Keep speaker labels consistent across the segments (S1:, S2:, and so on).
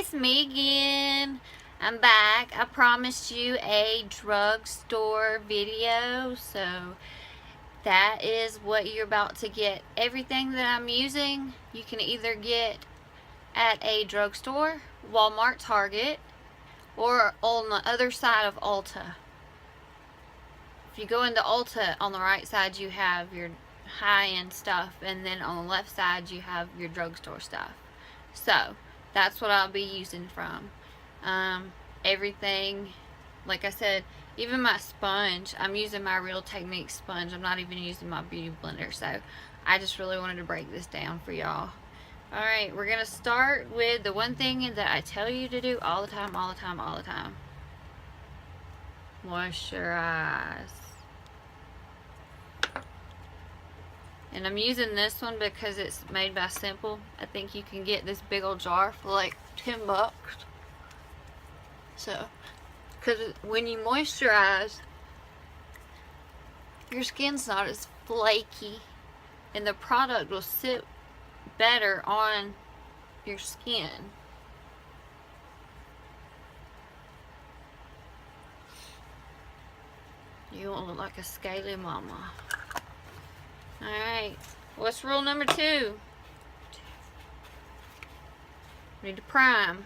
S1: it's me again. I'm back. I promised you a drugstore video, so that is what you're about to get. Everything that I'm using, you can either get at a drugstore, Walmart, Target, or on the other side of Ulta. If you go into Ulta, on the right side you have your high-end stuff, and then on the left side you have your drugstore stuff. So that's what I'll be using from. Everything, like I said, even my sponge, I'm using my Real Techniques sponge. I'm not even using my beauty blender. So I just really wanted to break this down for y'all. Alright, we're going to start with the one thing that I tell you to do all the time, all the time, all the time. Moisturize. And I'm using this one because it's made by Simple. I think you can get this big old jar for like 10 bucks. So, because when you moisturize, your skin's not as flaky and the product will sit better on your skin. You won't look like a scaly mama. Alright, what's rule number 2? We need to prime.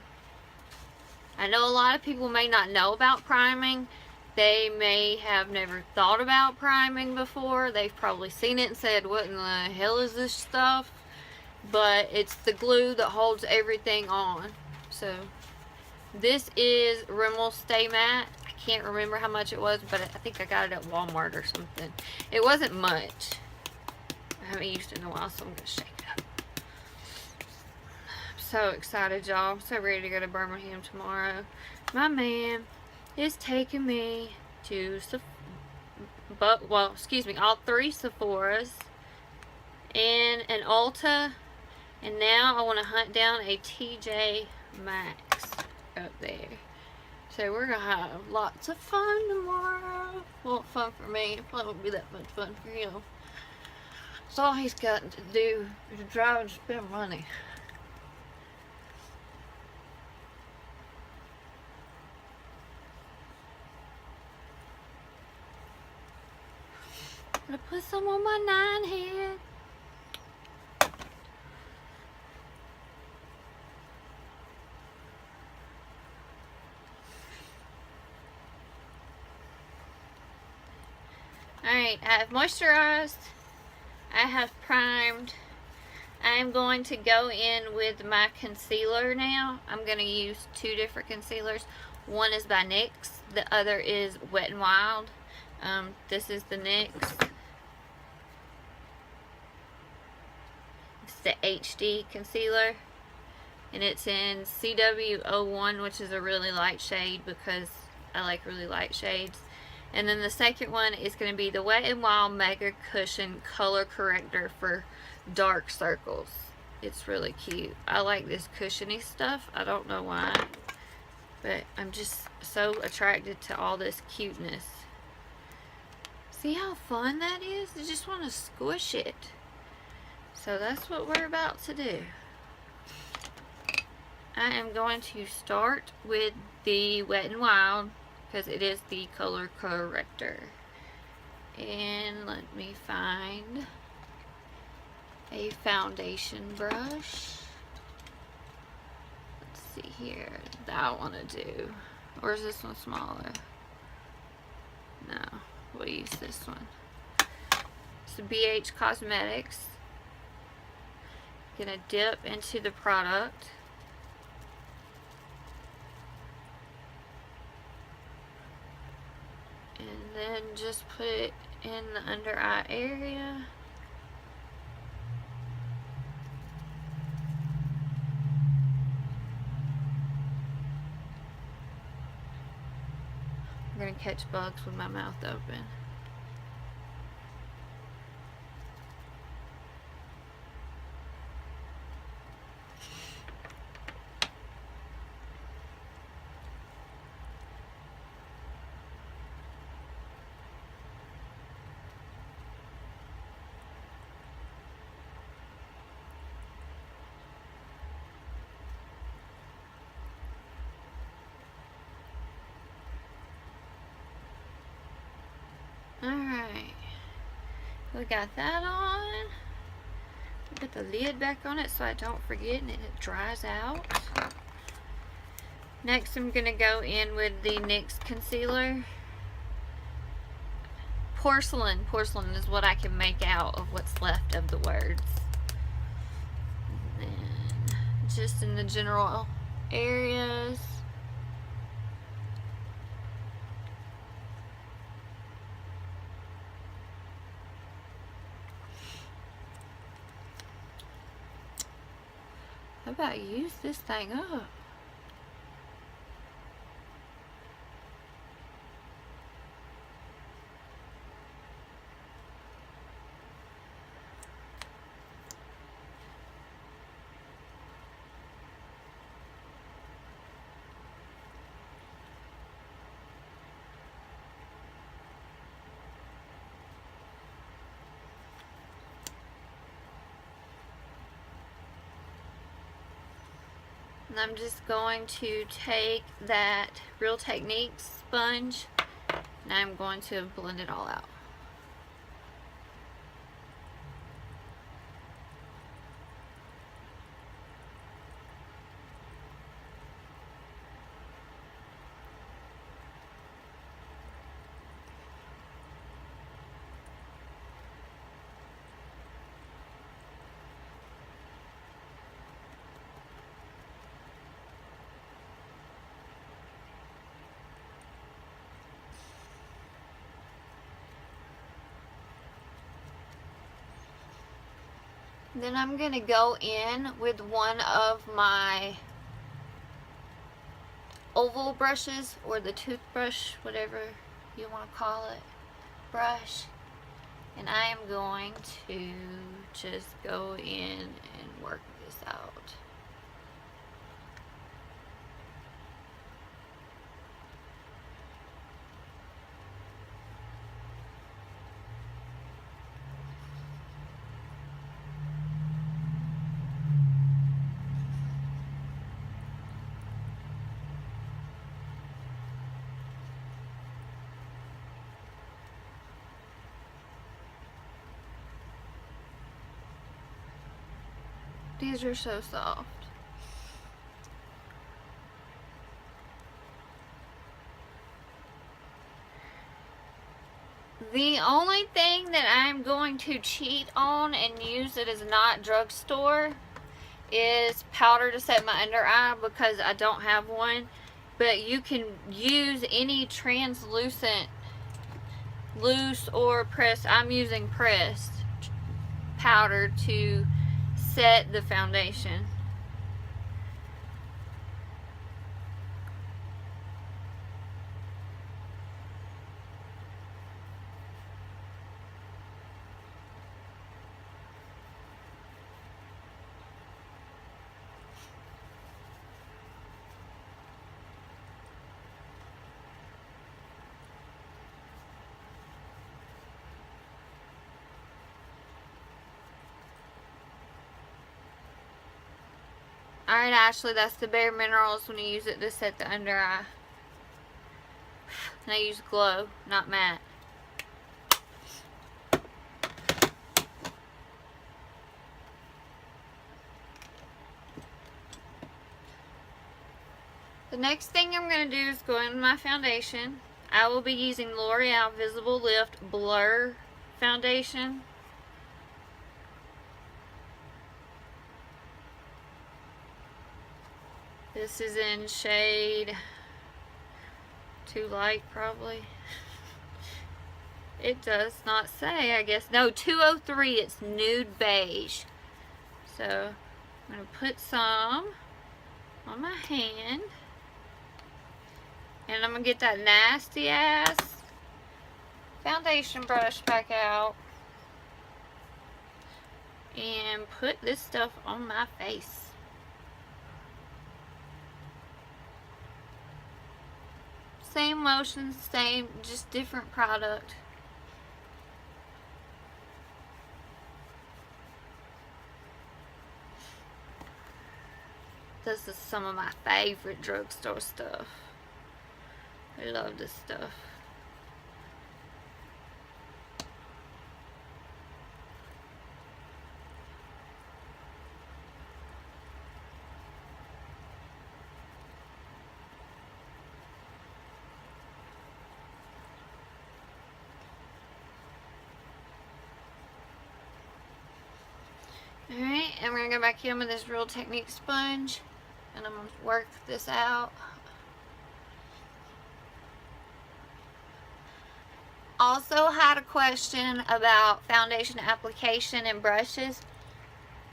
S1: I know a lot of people may not know about priming. They may have never thought about priming before. They've probably seen it and said, what in the hell is this stuff? But it's the glue that holds everything on. So, this is Rimmel Stay Matte. I can't remember how much it was, but I think I got it at Walmart or something. It wasn't much. I haven't used it in a while, so I'm going to shake it up. I'm so excited, y'all. I'm so ready to go to Birmingham tomorrow. My man is taking me to all 3 Sephoras and an Ulta, and now I want to hunt down a TJ Maxx up there. So we're going to have lots of fun tomorrow. Well, fun for me. It probably won't be that much fun for him. That's all he's got to do is drive and spend money. I'm gonna put some on my 9 head. Alright, I have moisturized. I have primed. I'm going to go in with my concealer now. I'm going to use 2 different concealers. One is by NYX. The other is Wet n Wild. This is the NYX. It's the HD concealer. And it's in CW01, which is a really light shade because I like really light shades. And then the second one is going to be the Wet n Wild Mega Cushion Color Corrector for dark circles. It's really cute. I like this cushiony stuff. I don't know why, but I'm just so attracted to all this cuteness. See how fun that is? I just want to squish it. So that's what we're about to do. I am going to start with the Wet n Wild because it is the color corrector. And let me find a foundation brush. Let's see here. That I want to do. Or is this one smaller? No, we'll use this one. It's the BH Cosmetics. Gonna dip into the product. And then just put it in the under eye area. I'm going to catch bugs with my mouth open. Alright. We got that on. Put the lid back on it so I don't forget and it dries out. Next I'm going to go in with the NYX concealer. Porcelain. Porcelain is what I can make out of what's left of the words. And then just in the general areas. How about use this thing up? And I'm just going to take that Real Techniques sponge and I'm going to blend it all out. Then I'm going to go in with one of my oval brushes, or the toothbrush, whatever you want to call it, brush. And I am going to just go in and work this out. These are so soft. The only thing that I'm going to cheat on and use that is not drugstore is powder to set my under eye, because I don't have one. But you can use any translucent, loose or pressed. I'm using pressed powder to set the foundation. Alright, Ashley, that's the Bare Minerals when you use it to set the under eye. And I use Glow, not matte. The next thing I'm going to do is go in with my foundation. I will be using L'Oreal Visible Lift Blur Foundation. This is in shade Too Light, probably. It does not say, I guess. No, 203. It's Nude Beige. So, I'm going to put some on my hand. And I'm going to get that nasty ass foundation brush back out. And put this stuff on my face. Same lotion, same, just different product. This is some of my favorite drugstore stuff. I love this stuff. going to go back in with this Real Technique sponge, and I'm going to work this out. Also had a question about foundation application and brushes.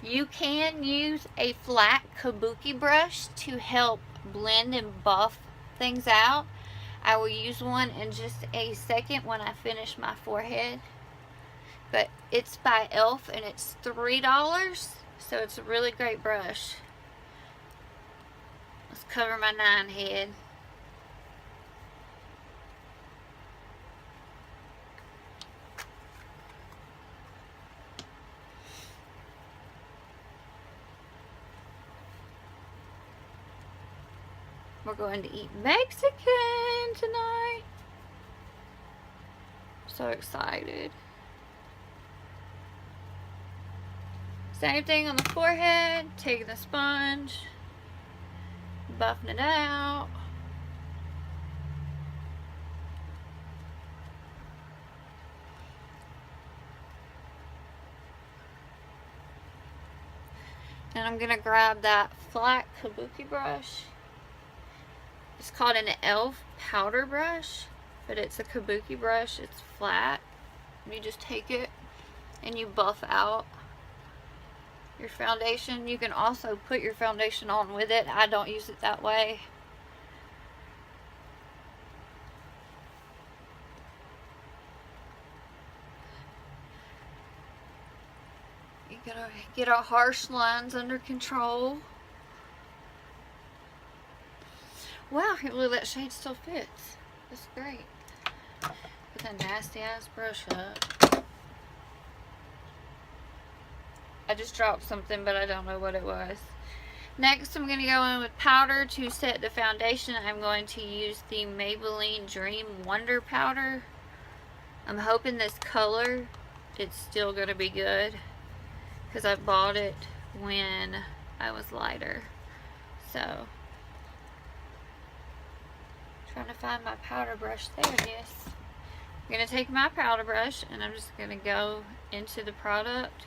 S1: You can use a flat kabuki brush to help blend and buff things out. I will use one in just a second when I finish my forehead. But it's by e.l.f. and it's $3, so it's a really great brush. Let's cover my 9 head. We're going to eat Mexican tonight. So excited. Same thing on the forehead. Taking the sponge, buffing it out. And I'm gonna grab that flat kabuki brush. It's called an e.l.f. powder brush, but it's a kabuki brush. It's flat. You just take it and you buff out your foundation. You can also put your foundation on with it. I don't use it that way. You gotta get our harsh lines under control. Wow, I can't believe that shade still fits. That's great. Put that nasty ass brush up. I just dropped something, but I don't know what it was. Next, I'm going to go in with powder to set the foundation. I'm going to use the Maybelline Dream Wonder Powder. I'm hoping this color, it's still going to be good, because I bought it when I was lighter. So, trying to find my powder brush. There it is. I'm going to take my powder brush and I'm just going to go into the product.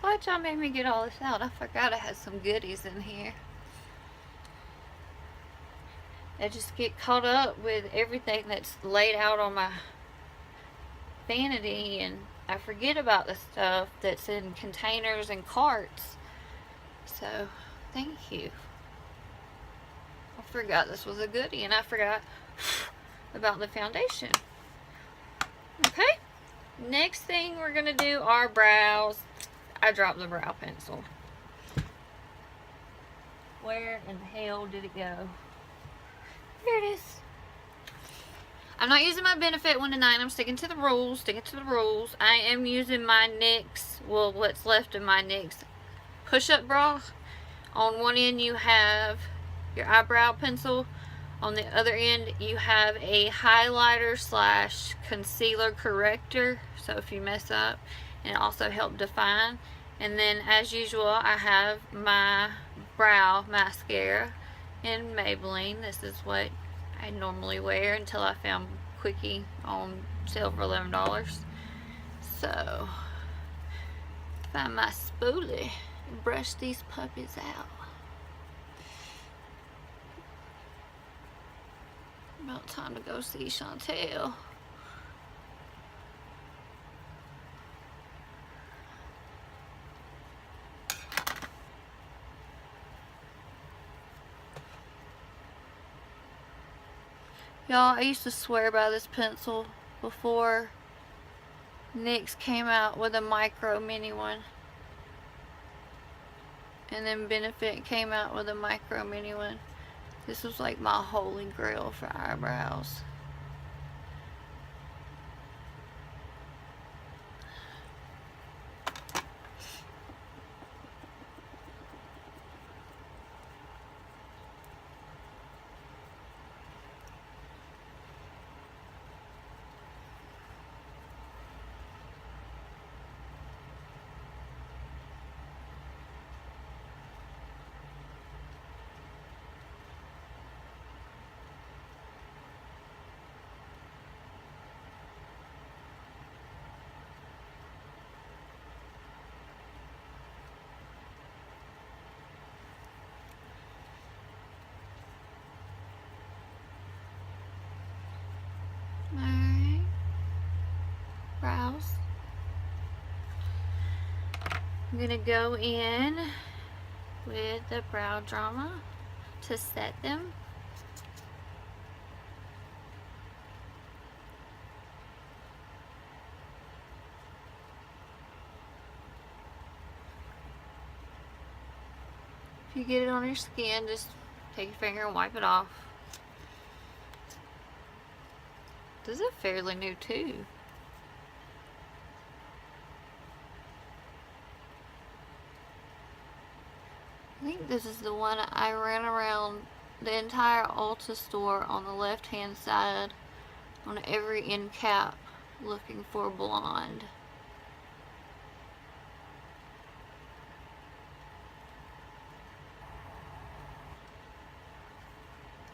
S1: Glad y'all made me get all this out. I forgot I had some goodies in here. I just get caught up with everything that's laid out on my vanity, and I forget about the stuff that's in containers and carts. So, thank you. I forgot this was a goodie, and I forgot about the foundation. Okay, next thing we're going to do are brows. I dropped the brow pencil. Where in the hell did it go? Here it is. I'm not using my Benefit one tonight. I'm sticking to the rules. I am using my NYX, well, what's left of my NYX push-up bra. On one end you have your eyebrow pencil. On the other end you have a highlighter slash concealer corrector. So if you mess up, and also help define. And then as usual, I have my brow mascara in Maybelline. This is what I normally wear until I found Quickie on sale for $11. So, find my spoolie and brush these puppies out. About time to go see Chantel. Y'all, I used to swear by this pencil before NYX came out with a micro mini one. And then Benefit came out with a micro mini one. This was like my holy grail for eyebrows. brows. I'm going to go in with the Brow Drama to set them. If you get it on your skin, just take your finger and wipe it off. This is fairly new too. I think this is the one I ran around the entire Ulta store on the left hand side on every end cap looking for blonde.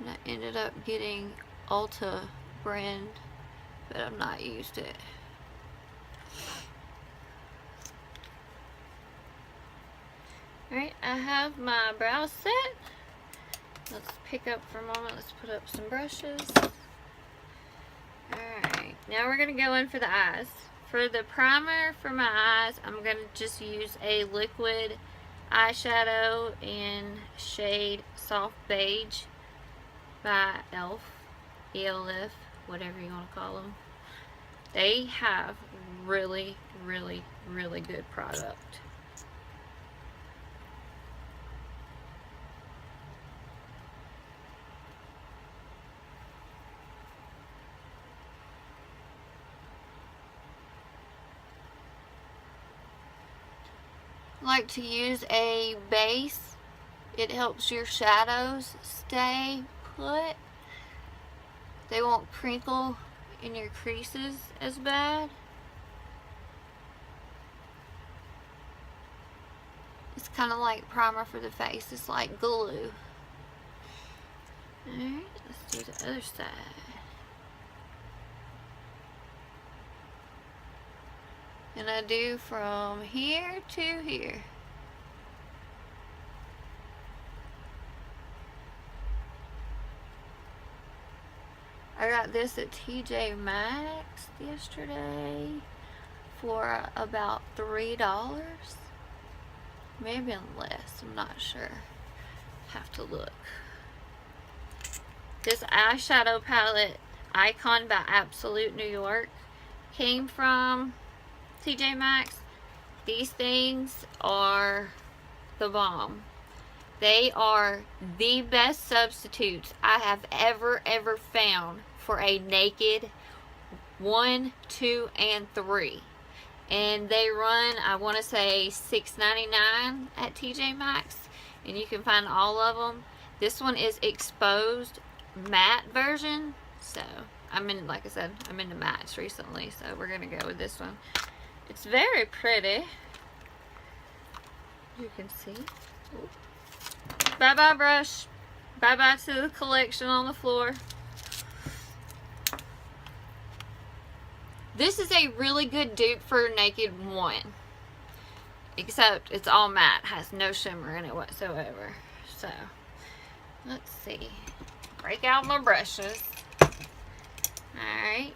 S1: And I ended up getting Ulta brand, but I've not used it. Alright, I have my brows set. Let's pick up for a moment. Let's put up some brushes. Alright, now we're going to go in for the eyes. For the primer for my eyes, I'm going to just use a liquid eyeshadow in shade Soft Beige by ELF, ELF, whatever you want to call them. They have really, really, really good product. Like to use a base. It helps your shadows stay put. They won't crinkle in your creases as bad. It's kind of like primer for the face. It's like glue. Alright, let's do the other side. And I do from here to here. I got this at TJ Maxx yesterday for about $3. Maybe less, I'm not sure. Have to look. This eyeshadow palette, Icon by Absolute New York, came from TJ Maxx. These things are the bomb. They are the best substitutes I have ever found for a naked 1, 2, and 3. And they run, I want to say $6.99 at TJ Maxx, and you can find all of them. This one is exposed matte version, so I'm in, like I said, I'm into mattes recently, so we're gonna go with this one. It's very pretty. You can see. Ooh. Bye-bye brush. Bye-bye to the collection on the floor. This is a really good dupe for Naked 1. Except it's all matte. Has no shimmer in it whatsoever. So, let's see. Break out my brushes. Alright.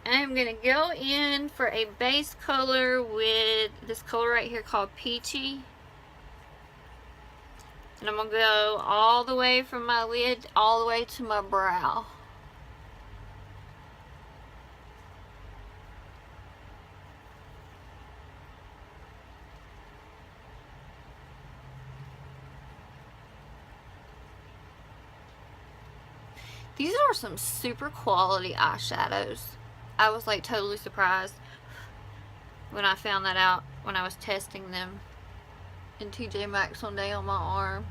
S1: I'm going to go in for a base color with this color right here called Peachy. And I'm going to go all the way from my lid all the way to my brow. These are some super quality eyeshadows. I was like totally surprised when I found that out when I was testing them in TJ Maxx one day on my arm.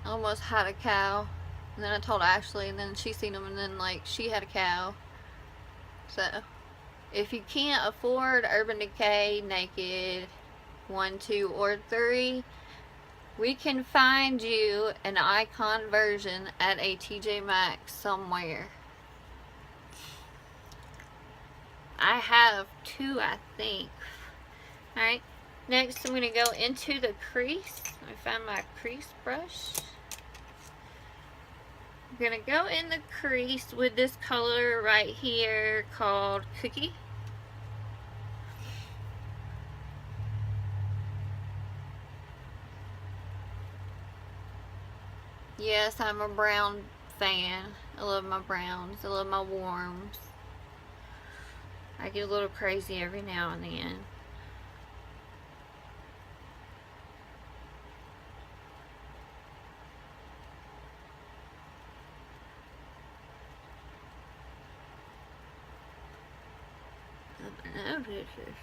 S1: I almost had a cow. And then I told Ashley, and then she seen them, and then like she had a cow. So if you can't afford Urban Decay Naked 1, 2, or 3, we can find you an Icon version at a TJ Maxx somewhere. I have 2, I think. Alright, next I'm going to go into the crease. Let me find my crease brush. I'm gonna go in the crease with this color right here called Cookie. Yes, I'm a brown fan. I love my browns. I love my warms. I get a little crazy every now and then. Oh, this is.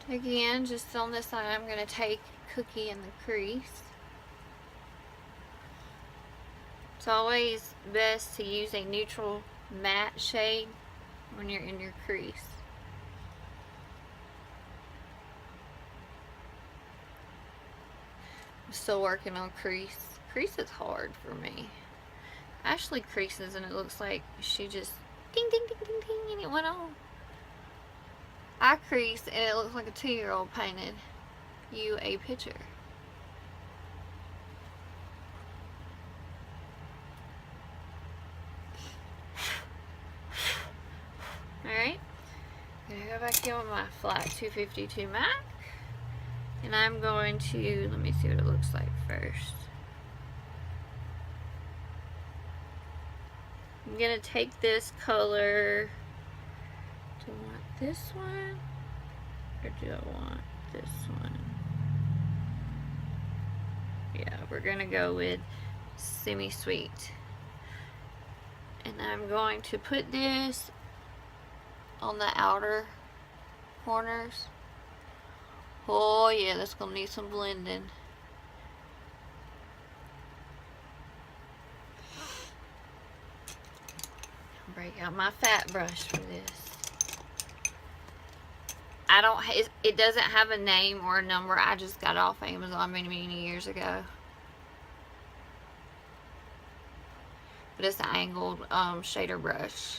S1: Again, just on this side, I'm going to take Cookie in the crease. It's always best to use a neutral matte shade when you're in your crease. I'm still working on crease. Crease is hard for me. Ashley creases and it looks like she just ding ding ding ding ding and it went on. I crease and it looks like a 2-year-old painted you a picture. Alright, I'm going to go back in with my flat 252 MAC and I'm going to, let me see what it looks like first. I'm going to take this color. Do I want this one or do I want this one? Yeah, we're going to go with Semi-Sweet. And I'm going to put this on the outer corners. Oh yeah, that's going to need some blending. Break out my fat brush for this. It doesn't have a name or a number. I just got it off Amazon many years ago. But it's an angled shader brush.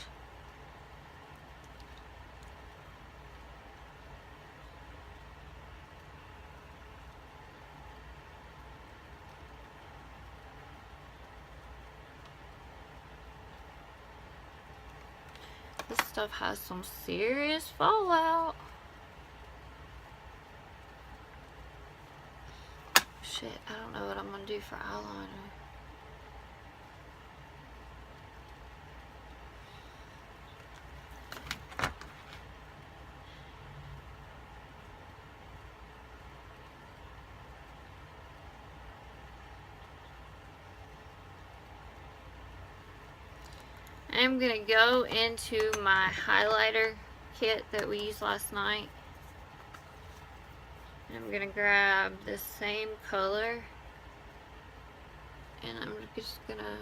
S1: This stuff has some serious fallout. Shit, I don't know what I'm gonna do for eyeliner. I'm gonna go into my highlighter kit that we used last night. And I'm gonna grab the same color and I'm just gonna,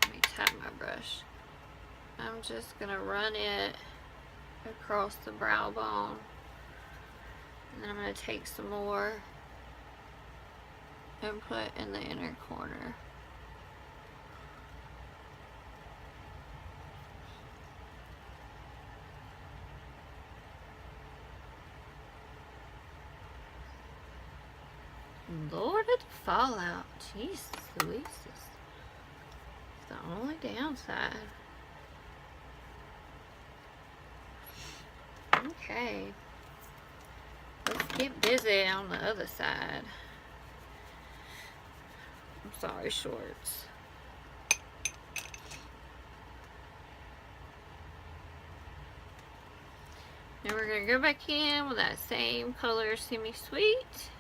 S1: let me tap my brush. I'm just gonna run it across the brow bone and then I'm gonna take some more and put in the inner corner. Lord of the fallout. Jesus Louise. It's the only downside. Okay. Let's get busy on the other side. I'm sorry, shorts. And we're going to go back in with that same color Semi-Sweet.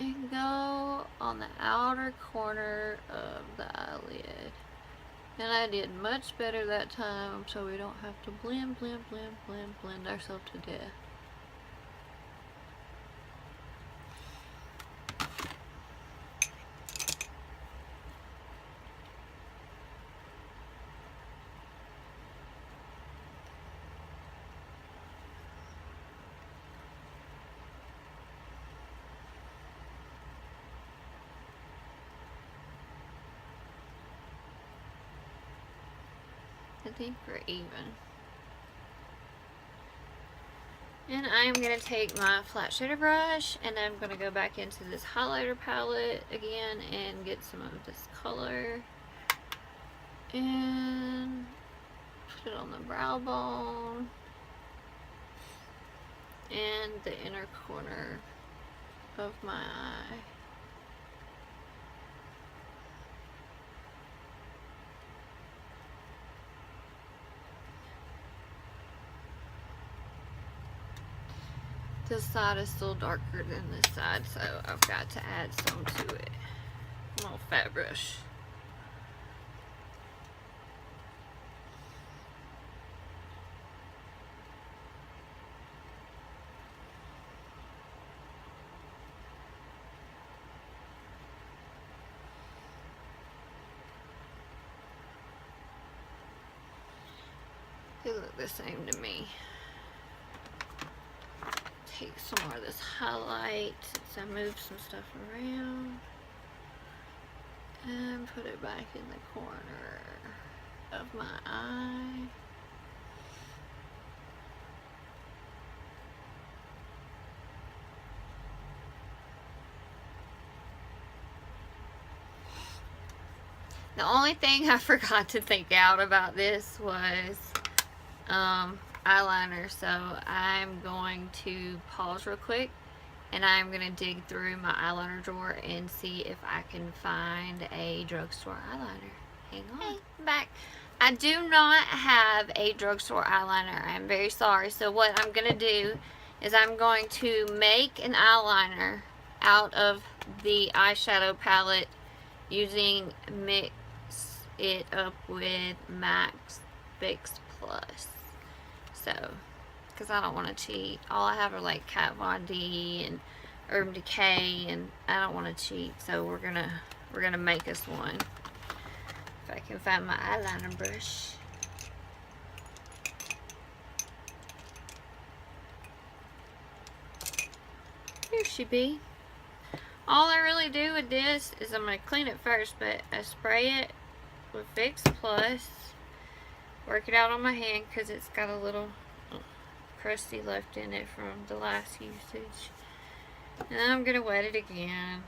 S1: And go on the outer corner of the eyelid. And I did much better that time, so we don't have to blend ourselves to death. I think we're even. And I'm going to take my flat shader brush and I'm going to go back into this highlighter palette again and get some of this color and put it on the brow bone and the inner corner of my eye. This side is still darker than this side, so I've got to add some to it. Little fat brush. They look the same to me. Take some more of this highlight since I moved some stuff around and put it back in the corner of my eye. The only thing I forgot to think out about this was eyeliner, so I'm going to pause real quick and I'm going to dig through my eyeliner drawer and see if I can find a drugstore eyeliner. Hang on. Hey, I'm back. I do not have a drugstore eyeliner. I'm very sorry. So what I'm going to do is I'm going to make an eyeliner out of the eyeshadow palette using Mix It Up with Max Fix Plus. So, because I don't want to cheat. All I have are like Kat Von D and Urban Decay, and I don't want to cheat. So we're gonna make us one. If I can find my eyeliner brush. Here she be. All I really do with this is I'm gonna clean it first, but I spray it with Fix Plus. Work it out on my hand because it's got a little crusty left in it from the last usage. And then I'm going to wet it again.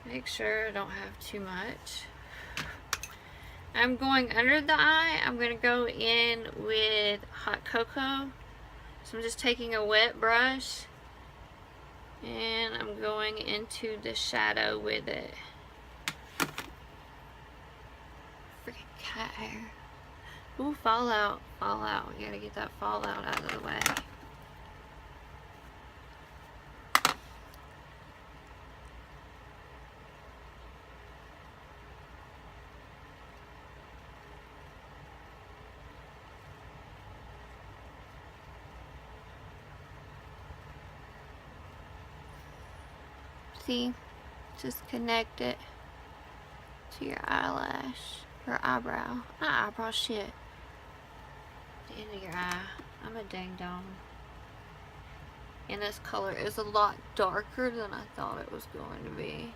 S1: Make sure I don't have too much. I'm going under the eye. I'm going to go in with Hot Cocoa. So I'm just taking a wet brush and I'm going into the shadow with it. Freaking cat hair. Ooh, fallout. Fallout. We gotta get that fallout out of the way. See, just connect it to your eyelash or eyebrow. Not eyebrow, shit. The end of your eye. I'm a dang dong. And this color is a lot darker than I thought it was going to be.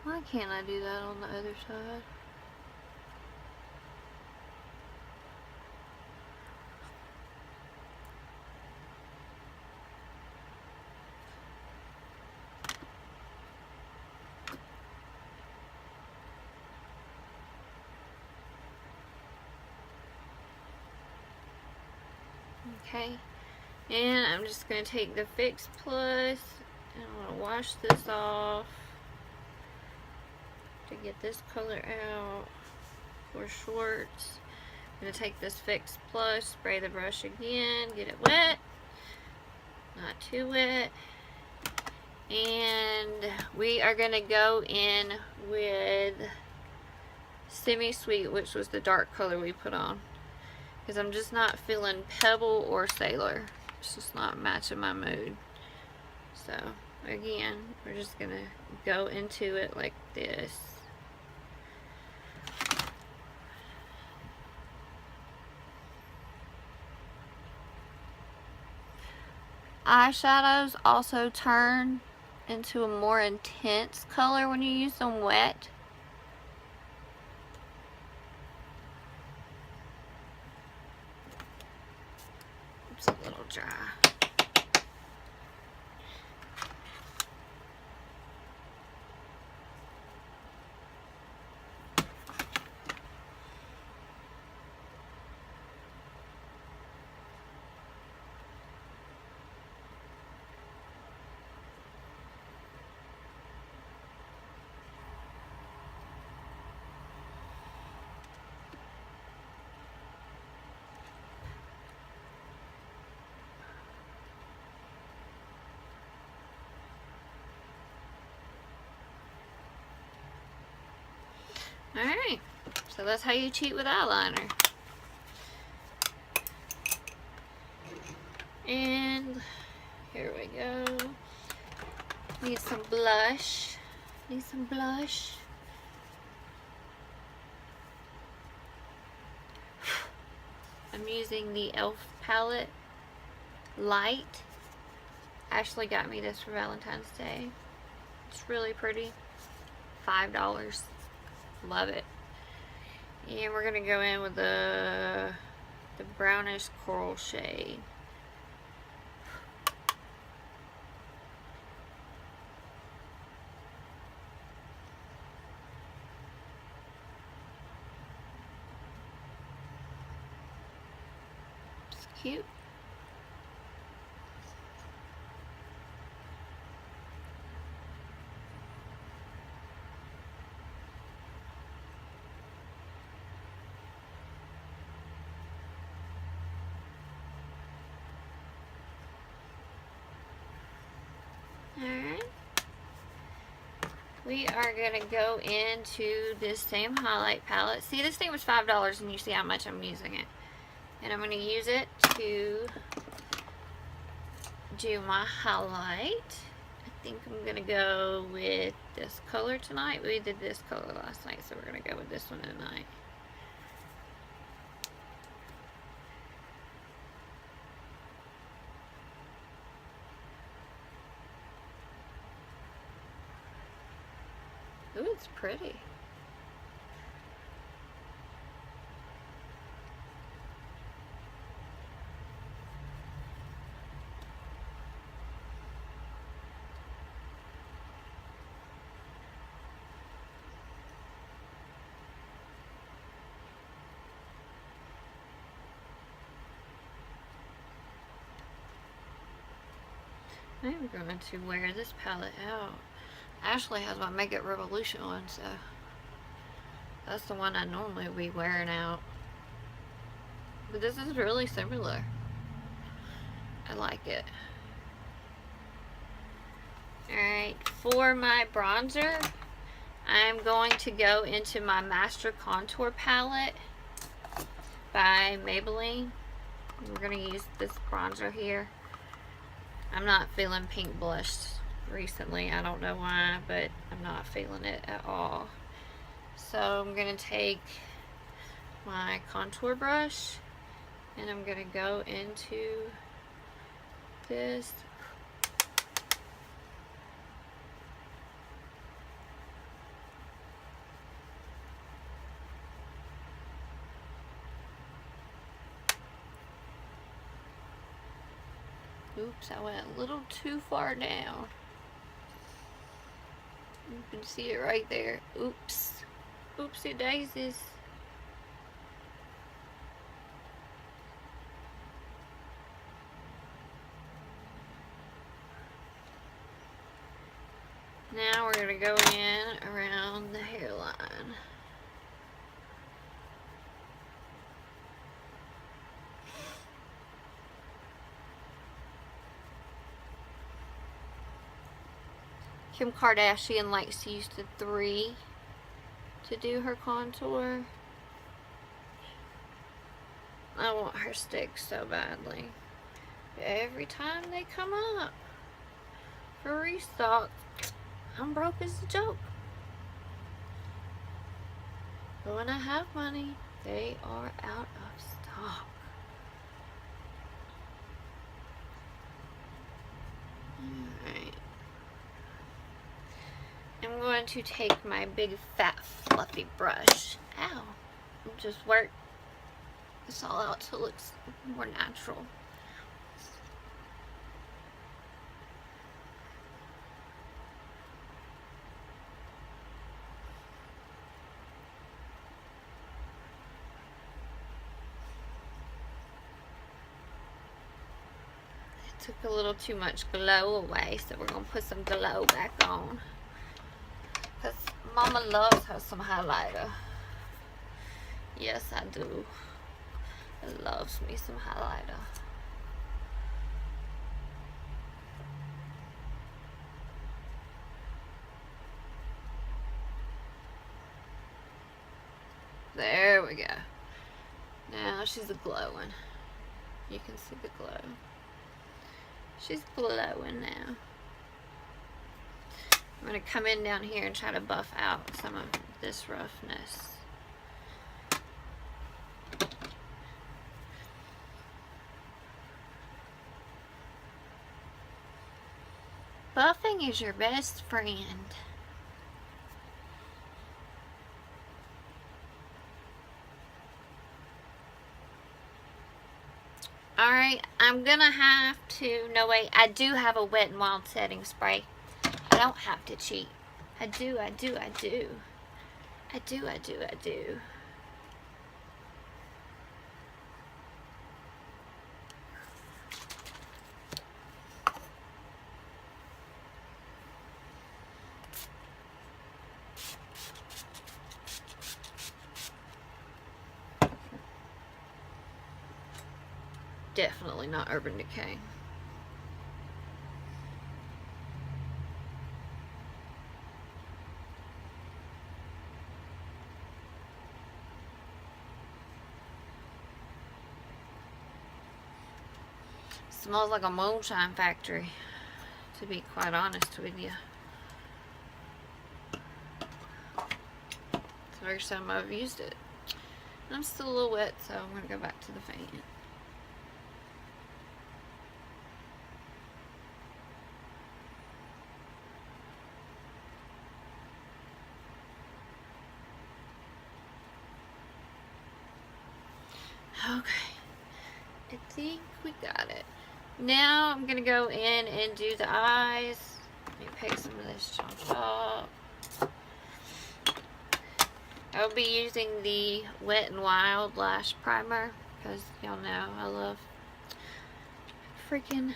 S1: Why can't I do that on the other side? Okay, and I'm just going to take the Fix Plus and I'm going to wash this off to get this color out for Schwartz. I'm going to take this Fix Plus, spray the brush again, get it wet, not too wet, and we are going to go in with Semi Sweet, which was the dark color we put on. Because I'm just not feeling Pebble or Sailor. It's just not matching my mood. So, again, we're just going to go into it like this. eyeshadows also turn into a more intense color when you use them wet. It's a little dry. Alright, so that's how you cheat with eyeliner. And here we go. Need some blush. Need some blush. I'm using the e.l.f. palette Light. Ashley got me this for Valentine's Day. It's really pretty. $5. Love it. And we're gonna go in with the brownish coral shade. It's cute. Alright. We are going to go into this same highlight palette. See, this thing was $5 and you see how much I'm using it. And I'm going to use it to do my highlight. I think I'm going to go with this color tonight. We did this color last night, so we're going to go with this one tonight. Ooh, it's pretty. I'm going to wear this palette out. Ashley has my Makeup Revolution one, so that's the one I normally be wearing out. But this is really similar. I like it. Alright, for my bronzer, I'm going to go into my Master Contour palette by Maybelline. We're going to use this bronzer here. I'm not feeling pink blush recently. I don't know why, but I'm not feeling it at all. So I'm going to take my contour brush and I'm going to go into this. Oops, I went a little too far down. You can see it right there. Oops. Oopsie daisies. Now we're going to go in around the hairline. Kim Kardashian likes to use the 3 to do her contour. I want her sticks so badly. Every time they come up for restock, I'm broke as a joke. But when I have money, they are out of stock. going to take my big fat fluffy brush. Ow. And just work this all out so it looks more natural. Took a little too much glow away, so we're gonna put some glow back on, because Mama loves her some highlighter. Yes, I do. It loves me some highlighter. There we go. Now she's glowing. You can see the glow. She's glowing now. I'm going to come in down here and try to buff out some of this roughness. Buffing is your best friend. Alright, I'm gonna have to, no wait, I do have a Wet n Wild setting spray. I don't have to cheat. I do. Definitely not Urban Decay. Smells like a moonshine factory, to be quite honest with you. It's the first time I've used it. I'm still a little wet, so I'm going to go back to the fan. Okay, I think we got it. Now I'm gonna go in and do the eyes. Let me pick some of this chunk up. I'll be using the Wet n Wild Lash Primer, because y'all know I love freaking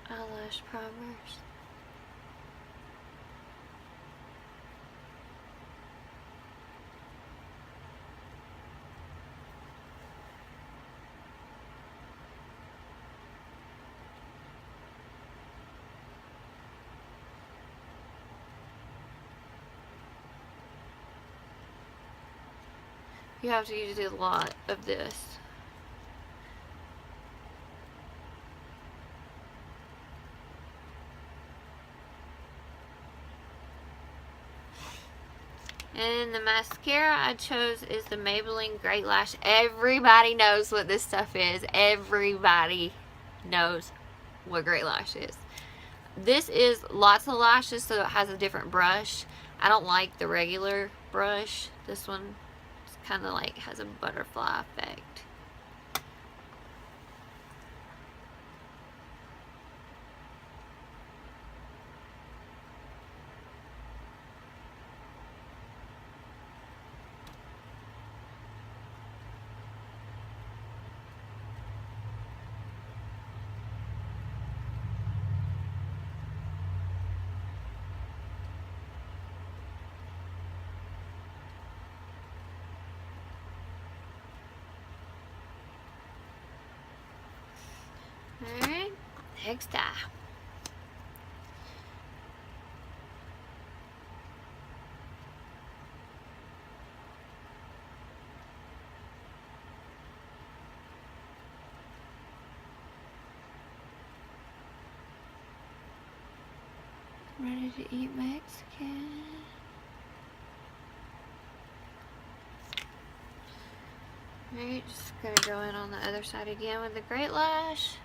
S1: eyelash primers. You have to use a lot of this. And the mascara I chose is the Maybelline Great Lash. Everybody knows what this stuff is. Everybody knows what Great Lash is. This is lots of lashes, so it has a different brush. I don't like the regular brush. This one kind of like has a butterfly effect. Alright, next eye. Ready to eat Mexican. Alright, just gonna go in on the other side again with the Great Lash.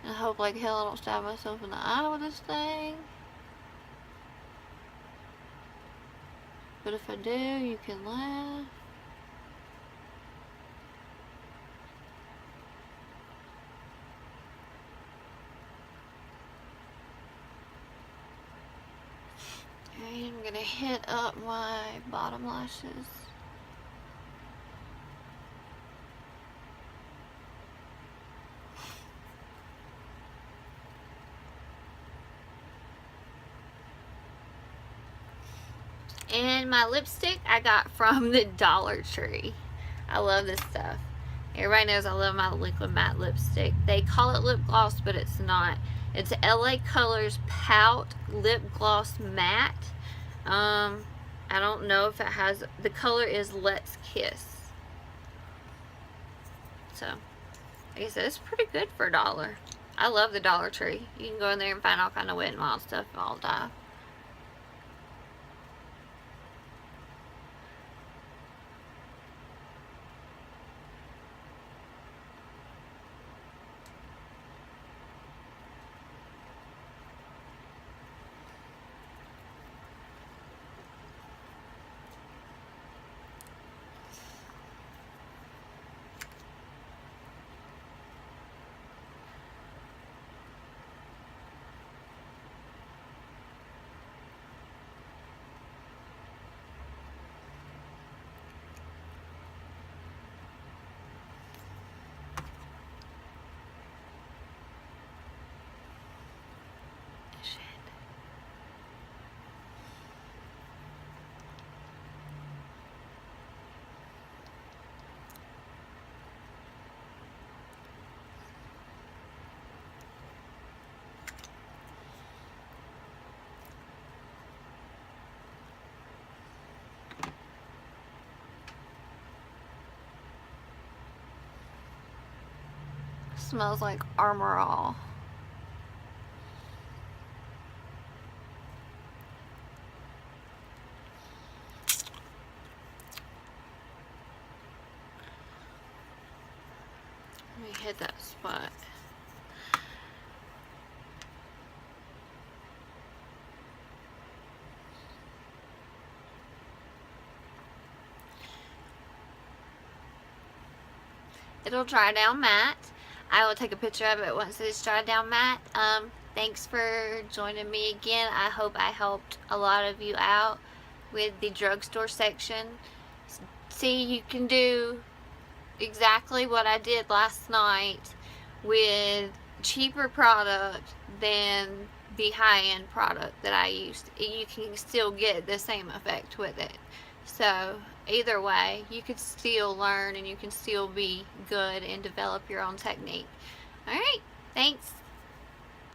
S1: I hope like hell I don't stab myself in the eye with this thing. but if I do, you can laugh. Alright, I'm gonna hit up my bottom lashes. And my lipstick I got from the Dollar Tree. I love this stuff. Everybody knows I love my liquid matte lipstick. They call it lip gloss, but it's not. It's LA Colors Pout Lip Gloss Matte. I don't know if it has, the color is Let's Kiss. So, like I said, it's pretty good for $1. I love the Dollar Tree. You can go in there and find all kind of Wet n Wild stuff all the time. Smells like Armor All. Let me hit that spot. It'll dry down matte. I will take a picture of it once it's dried down matte. Thanks for joining me again. I hope I helped a lot of you out with the drugstore section. See, you can do exactly what I did last night with cheaper product than the high-end product that I used. You can still get the same effect with it. So either way, you could still learn and you can still be good and develop your own technique. Alright, thanks.